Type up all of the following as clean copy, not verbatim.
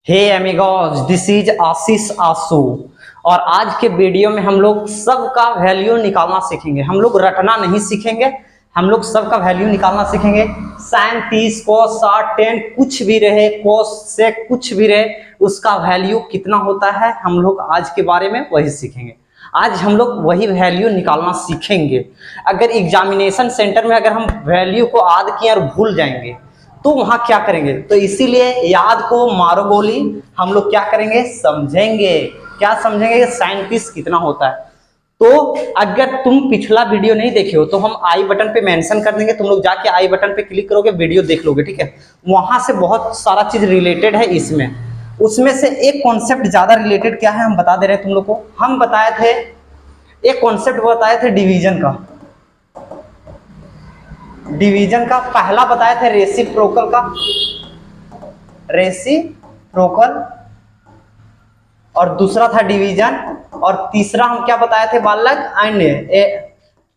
Hey एमिगोस, this is आशीष आसू। और आज के वीडियो में हम लोग सबका वैल्यू निकालना सीखेंगे। हम लोग रटना नहीं सीखेंगे, हम लोग सबका वैल्यू निकालना सीखेंगे। साइन 30 cos 60 tan कुछ भी रहे, cos से कुछ भी रहे, उसका वैल्यू कितना होता है हम लोग आज के बारे में वही सीखेंगे। आज हम लोग वही वैल्यू निकालना सीखेंगे। अगर एग्जामिनेशन सेंटर में अगर हम वैल्यू को याद किए और भूल जाएंगे तो वहां क्या करेंगे, तो इसीलिए याद को मारो गोली हम लोग क्या करेंगे, समझेंगे। क्या समझेंगे? साइन 30 कितना होता है। तो अगर तुम पिछला वीडियो नहीं देखे हो तो हम आई बटन पे मेंशन कर देंगे, तुम लोग जाके आई बटन पे क्लिक करोगे, वीडियो देख लोगे, ठीक है। वहां से बहुत सारा चीज रिलेटेड है इसमें। उसमें से एक कॉन्सेप्ट ज्यादा रिलेटेड क्या है हम बता दे रहे हैं तुम लोग को। हम बताए थे एक कॉन्सेप्ट बताए थे डिवीजन का। डिवीजन का पहला बताए थे रेसिप्रोकल का, रेसिप्रोकल, और दूसरा था डिवीजन, और तीसरा हम क्या बताए थे बालक,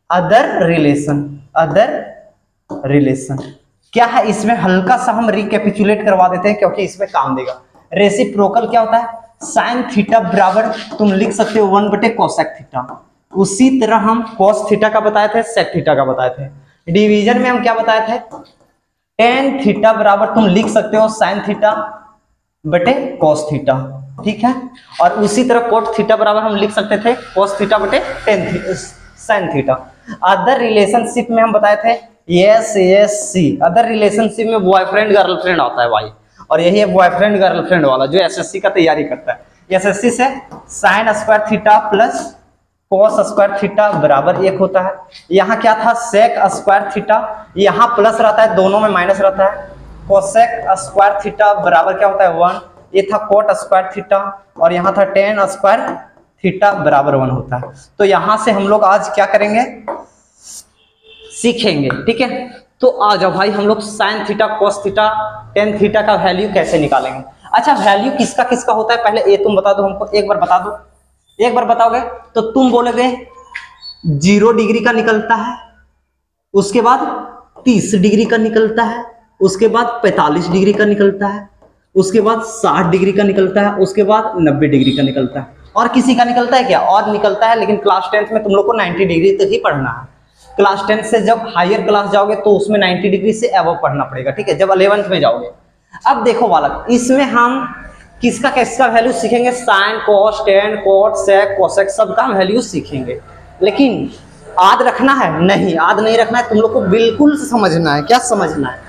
अदर रिलेशन। अदर रिलेशन क्या है, इसमें हल्का सा हम रिकैपिचुलेट करवा देते हैं क्योंकि इसमें काम देगा। रेसिप्रोकल क्या होता है, साइन थीटा बराबर तुम लिख सकते हो 1/cos कोसेक थीटा। उसी तरह हम cos थीटा का बताए थे, सेक थीटा का बताए थे। डिवीजन में हम क्या बताए थे, tan थीटा बराबर तुम लिख सकते हो साइन थीटा बटे cos थीटा, ठीक है। और उसी तरह कोट थीटा बराबर हम लिख सकते थे cos थीटा बटे साइन थीटा। अदर रिलेशनशिप में हम बताए थे सी। अदर रिलेशनशिप में बॉयफ्रेंड गर्लफ्रेंड आता है भाई, और यही है बॉयफ्रेंड गर्लफ्रेंड वाला जो एसएससी का तैयारी करता है। एसएससी से sine square theta plus cos square theta बराबर 1 होता है। यहाँ क्या था, सेक स्क्वायर थीटा, यहाँ प्लस रहता है, दोनों में माइनस रहता है। कोसेक स्क्वायर थीटा बराबर क्या होता है 1। ये था कोट स्क्वायर थीटा, और यहाँ था tan स्क्वायर थीटा बराबर 1 होता है। तो यहाँ से हम लोग आज क्या करेंगे, सीखेंगे, ठीक है। तो आ जाओ भाई, हम लोग sine theta cos theta tan theta का वैल्यू कैसे निकालेंगे। अच्छा, वैल्यू किसका किसका होता है पहले ये तुम बता दो हमको, एक बार बता दो। एक बार बताओगे तो तुम बोलोगे 0 डिग्री का निकलता है, उसके बाद 30 डिग्री का निकलता है, उसके बाद 45 डिग्री का निकलता है, उसके बाद 60 डिग्री का निकलता है, उसके बाद 90 डिग्री का निकलता है। और किसी का निकलता है क्या, और निकलता है, लेकिन क्लास 10th में तुम लोग को 90 डिग्री तक ही पढ़ना है। क्लास 10 से जब हायर क्लास जाओगे तो उसमें 90 डिग्री से अबव पढ़ना पड़ेगा, ठीक है, जब 11th में जाओगे। अब देखो बालक, इसमें हम किसका किसका वैल्यू सीखेंगे, sine cos tan cot sec cosec सबका वैल्यू सीखेंगे। लेकिन याद रखना है नहीं, याद नहीं रखना है, तुम लोग को बिल्कुल समझना है। क्या समझना है,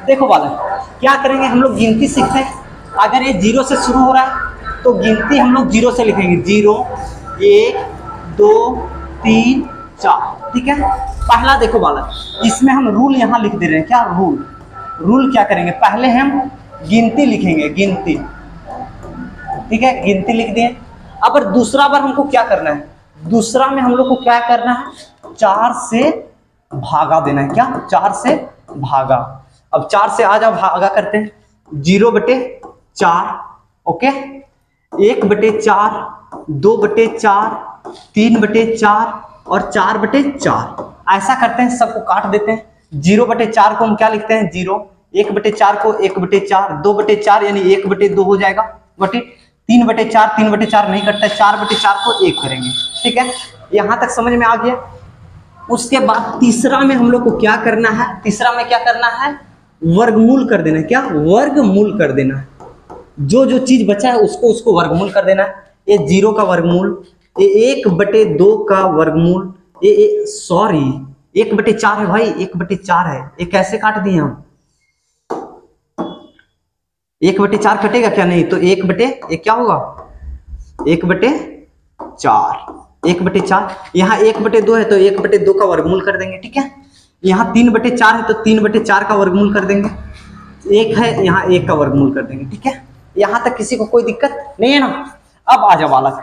देखो बालक क्या करेंगे, हम लोग गिनती सीखते हैं। अगर ये 0 से शुरू हो रहा है तो गिनती हम लोग 0 से लिखेंगे, 0 1 2 3 4, ठीक है। पहला देखो बालक, इसमें हम रूल यहाँ लिख दे रहे हैं। क्या रूल क्या करेंगे, पहले हम गिनती लिखेंगे, गिनती, ठीक है, गिनती लिख दिए। अब दूसरा बार हमको क्या करना है, दूसरा में हम लोग को क्या करना है, 4 से भागा देना है। क्या, 4 से भागा। अब 4 से आ जाओ भागा करते हैं, 0/4, ओके, 1/4, 2/4, 3/4 और 4/4। ऐसा करते हैं, सबको काट देते हैं। 0/4 को हम क्या लिखते हैं, 0, 1/4 को 1/4, 2/4 यानी 1/2 हो जाएगा, बटे 3/4, 3/4 नहीं कटता है, 4/4 को 1 करेंगे, ठीक है। यहां तक समझ में आ गया। उसके बाद तीसरा में हम लोग को क्या करना है, तीसरा में क्या करना है, वर्गमूल कर देना है। क्या, वर्गमूल कर देना है। जो जो चीज बचा है उसको वर्गमूल कर देना है। ये 0 का वर्गमूल, ये 1/2 का वर्गमूल, ये सॉरी 1/4 है भाई, 1/4 है। ये कैसे काट दिए हम, 1/4 कटेगा क्या, नहीं तो 1/1 क्या होगा, 1/4, 1/4। यहाँ 1/2 है तो 1/2 का वर्गमूल कर देंगे, ठीक है। यहाँ 3/4 है तो 3/4 का वर्गमूल कर देंगे। 1 है, यहाँ 1 का वर्गमूल कर देंगे, ठीक है। यहाँ तक किसी को कोई दिक्कत नहीं है ना। अब आ जाओ बालक,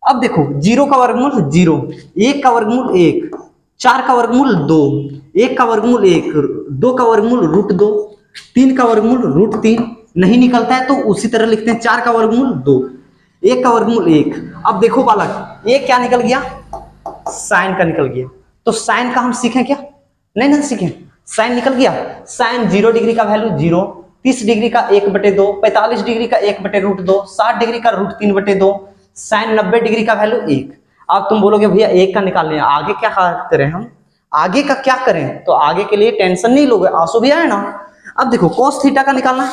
अब देखो 0 का वर्गमूल 0, 1 का वर्गमूल 1, 4 का वर्गमूल 2, 1 का वर्गमूल 1, 2 का वर्गमूल √2, 3 का वर्गमूल √3। नहीं निकलता है तो उसी तरह लिखते हैं, 4 का वर्गमूल 2, 1 का वर्गमूल 1। अब देखो बालक, ये क्या निकल गया, साइन का निकल गया। तो साइन का हम सीखें क्या, नहीं सीखें, साइन निकल गया। साइन 0 डिग्री का वैल्यू 0, 30 डिग्री का 1/2, 45 डिग्री का 1/√2, 60 डिग्री का √3/2, साइन 90 डिग्री का वैल्यू 1। अब तुम बोलोगे भैया 1 का निकालने हैं, आगे क्या करें हम, आगे का क्या करें? तो आगे के लिए टेंशन नहीं लोगे, आंसू भी आए ना। अब देखो cos थीटा का निकालना है।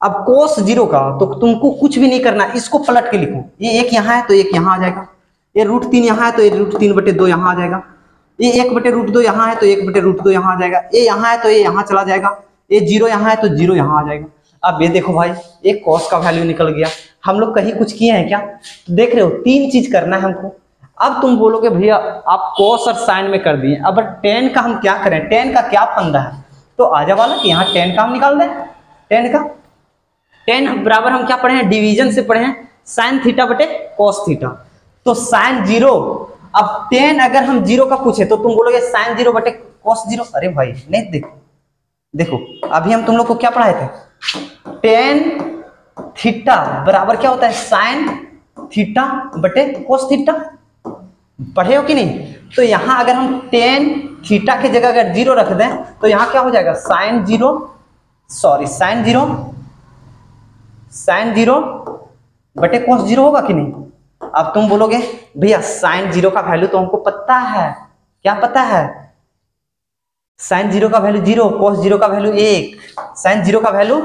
अब cos 0 का तो तुमको कुछ भी नहीं करना, इसको पलट के लिखो। ये 1 यहाँ है तो 1 यहाँ आ जाएगा, ये √3 यहाँ है तो ये √3/2 यहाँ आ जाएगा, ये 1/√2 यहाँ है तो 1/√2 यहाँ आ जाएगा, ये यहाँ है तो ये यहाँ चला जाएगा, ये 0 यहाँ है तो 0 यहाँ आ जाएगा। अब ये देखो भाई, एक cos का वैल्यू निकल गया। हम लोग कहीं कुछ किए हैं क्या? तो देख रहे हो 3 चीज करना है हमको। अब तुम बोलोगे भैया आप cos और sin में कर दिए, अब tan का हम क्या करें, tan का क्या फंदा है? तो आजा वाला कि यहाँ tan का हम निकाल दें। tan बराबर हम क्या पढ़े हैं, डिवीजन से पढ़े हैं, sin थीटा बटे cos थीटा। तो sin 0, अब tan अगर हम 0 का पूछे तो तुम बोलोगे sin 0 बटे cos 0। अरे भाई नहीं, देखो अभी हम तुम लोग को क्या पढ़ाए थे, tan थीटा बराबर क्या होता है, sin थीटा बटे cos थीटा, पढ़े हो कि नहीं? तो यहां अगर हम tan थीटा की जगह अगर 0 रख दें तो यहां क्या हो जाएगा, sin 0 बटे cos 0 होगा कि नहीं? अब तुम बोलोगे भैया sin 0 का वैल्यू तो हमको पता है, क्या पता है, sin 0 का वैल्यू 0, cos 0 का वैल्यू 1, sin 0 का वैल्यू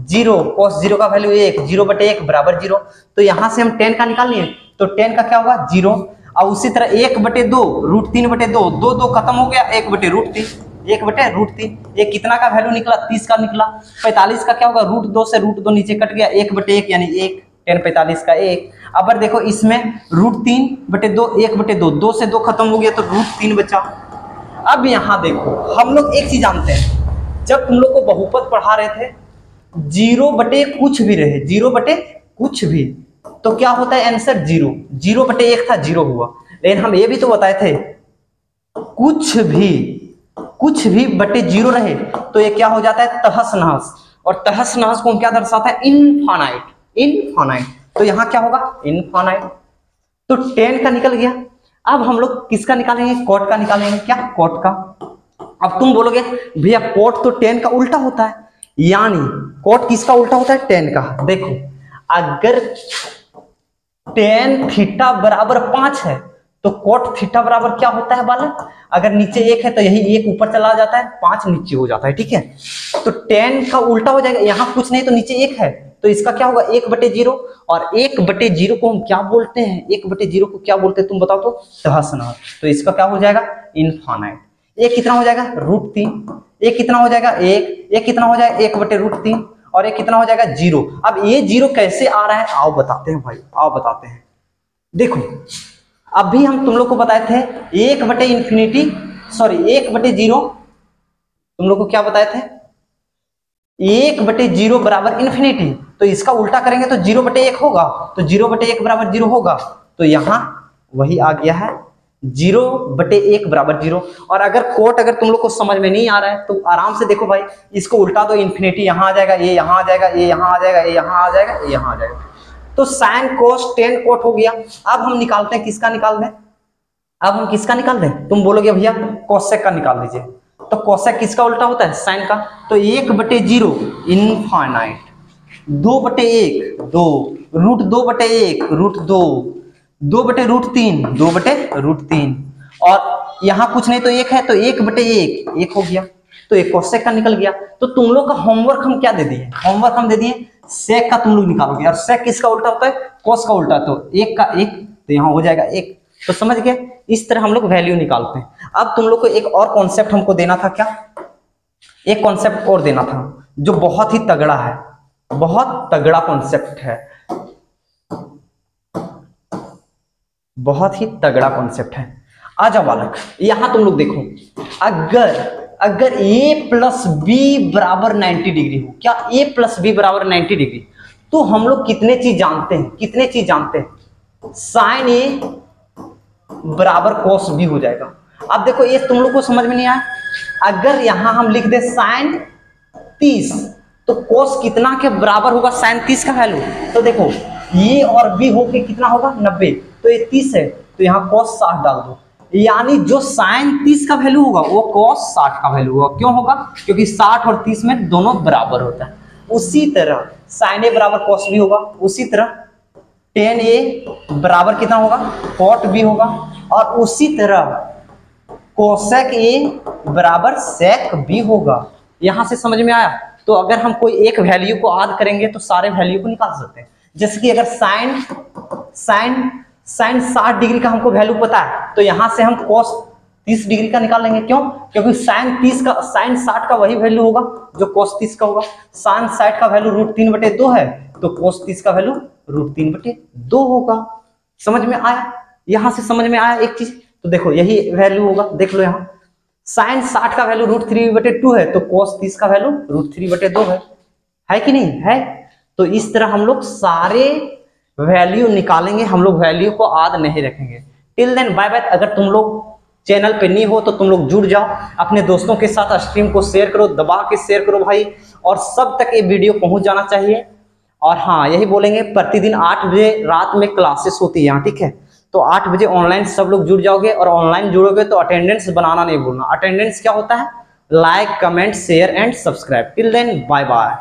0, cos 0 का वैल्यू 1, 0/1 बराबर 0। तो यहां से हम tan का निकाल लिए, तो tan का क्या होगा 0। और उसी तरह 1/2, √3/2, 2 खत्म हो गया, 1/√3, ये कितना का वैल्यू निकला, 30 का निकला। 45 का क्या होगा, √2 से √2 नीचे कट गया, 1/1 यानी 1, tan 45 का 1। अब देखो इसमें √3/2, 1/2, 2 से 2 खत्म हो गया तो √3 बचा। अब यहाँ देखो हम लोग एक चीज जानते हैं, जब तुम लोग को बहुपद पढ़ा रहे थे 0 बटे कुछ भी रहे, 0 बटे कुछ भी, तो क्या होता है आंसर 0, 0/1 था 0 हुआ। लेकिन हम ये भी तो बताए थे कुछ भी बटे 0 रहे तो ये क्या हो जाता है तहस नहस, और तहस नहस को हम क्या दर्शाता है, इनफाइनाइट। तो यहाँ क्या होगा इनफाइनाइट। तो tan का निकल गया। अब हम लोग किसका निकालेंगे, cot का निकालेंगे। क्या, cot का। अब तुम बोलोगे भैया cot तो tan का उल्टा होता है, यानी cot किसका उल्टा होता है, tan का। देखो अगर tan थीटा बराबर 5 है तो cot थीटा बराबर क्या होता है बालक, अगर नीचे 1 है तो यही 1 ऊपर चला जाता है, 5 नीचे हो जाता है, ठीक है। तो tan का उल्टा हो जाएगा, यहाँ कुछ नहीं तो नीचे 1 है तो इसका क्या होगा 1/0, और 1/0 को हम क्या बोलते हैं, 1/0 को क्या बोलते हैं तुम बताओ तो, तहस नहस। तो इसका क्या हो जाएगा इनफाइनाइट। ये कितना हो जाएगा √3, ये कितना हो जाएगा 1, ये कितना हो जाएगा 1/√3, और ये कितना हो जाएगा 0। अब ये 0 कैसे आ रहा है, आओ बताते हैं भाई, आओ बताते हैं। देखो अभी हम तुम लोग को बताए थे 1/0, तुम लोग को क्या बताए थे 1/0 बराबर इन्फिनिटी। तो इसका उल्टा करेंगे तो 0/1 होगा, तो 0/1 बराबर 0 होगा। तो यहां वही आ गया है 0/1 बराबर 0। और अगर कोट अगर तुम लोग को समझ में नहीं आ रहा है तो आराम से देखो भाई, इसको उल्टा दो, इन्फिनिटी यहां आ जाएगा, ये यहां आ जाएगा, ये यहां आ जाएगा, ये यहां आ जाएगा, ये यहां आ जाएगा। तो साइन कोस टेन कोट हो गया। अब हम निकालते हैं, किसका निकाल दें, अब हम किसका निकाल दें, तुम बोलोगे भैया कोसेक का निकाल दीजिए। तो कोसेक किसका उल्टा होता है, साइन का। तो 1/0 इनफाइनाइट, 2/1 2, √2/1 √2, 2/√3 2/√3, और यहाँ कुछ नहीं तो 1 है तो 1/1 1 हो गया। तो एक कोसेक का निकल गया। तो तुम लोग का होमवर्क हम क्या दे दिए, होमवर्क हम दे दिए सेक का तुम लोग निकालोगे, और सेक किसका उल्टा होता है, कोस का उल्टा। तो 1 का 1 तो यहाँ हो जाएगा 1। तो समझ गए, इस तरह हम लोग वैल्यू निकालते हैं। अब तुम लोग को एक और कॉन्सेप्ट हमको देना था, क्या एक कॉन्सेप्ट और देना था जो बहुत ही तगड़ा है, बहुत तगड़ा कॉन्सेप्ट है, बहुत ही तगड़ा कॉन्सेप्ट है। आ जाओ बालक, यहां तुम लोग देखो, अगर a प्लस बी बराबर 90 डिग्री हो, क्या a प्लस बी बराबर 90 डिग्री, तो हम लोग कितने चीज जानते हैं, कितने चीज जानते हैं, साइन a बराबर कोस बी हो जाएगा। अब देखो ये तुम लोग को समझ में नहीं आया, अगर यहां हम लिख दे साइन 30 तो कोस कितना के बराबर होगा, साइन 30 का वैल्यू। तो देखो ये और बी होके कितना होगा 90, तो ये 30 है तो यहाँ कोस 60 डाल दो, यानी जो साइन 30 का वैल्यू होगा वो कोस 60 का वैल्यू होगा। क्यों होगा, क्योंकि 60 और 30 में दोनों बराबर होता है। उसी तरह साइन ए बराबर कॉस बी होगा, उसी तरह टेन ए बराबर कितना होगा, कॉट बी होगा, और उसी तरह कोसेक ए बराबर सेक बी होगा। यहां से समझ में आया? तो अगर हम कोई एक वैल्यू को ऐड करेंगे तो सारे वैल्यू को निकाल सकते हैं। जैसे कि अगर साइन 60 डिग्री का हमको वैल्यू पता है तो यहां से हम कॉस 30 डिग्री का निकाल लेंगे। क्यों? क्योंकि साइन 60 का वही वैल्यू होगा जो कॉस 30 का होगा। साइन 60 का वैल्यू √3/2 है तो कॉस 30 का वैल्यू √3/2 होगा। समझ में आया? यहां से समझ में आया एक चीज? तो देखो यही वैल्यू होगा, देख लो यहाँ साइन 60 का वैल्यू √3/2 है तो कॉस 30 का वैल्यू √3/2 है कि नहीं है? तो इस तरह हम लोग सारे वैल्यू निकालेंगे, हम लोग वैल्यू को याद नहीं रखेंगे। Till then bye bye. अगर तुम लोग चैनल पे नहीं हो तो तुम लोग जुड़ जाओ, अपने दोस्तों के साथ स्ट्रीम को शेयर करो, दबा के शेयर करो भाई, और सब तक ये वीडियो पहुंच जाना चाहिए। और हाँ यही बोलेंगे, प्रतिदिन 8 बजे रात में क्लासेस होती है यहाँ, ठीक है? तो 8 बजे ऑनलाइन सब लोग जुड़ जाओगे, और ऑनलाइन जुड़ोगे तो अटेंडेंस बनाना नहीं भूलना। अटेंडेंस क्या होता है? Like, comment, share and subscribe. Till then bye bye.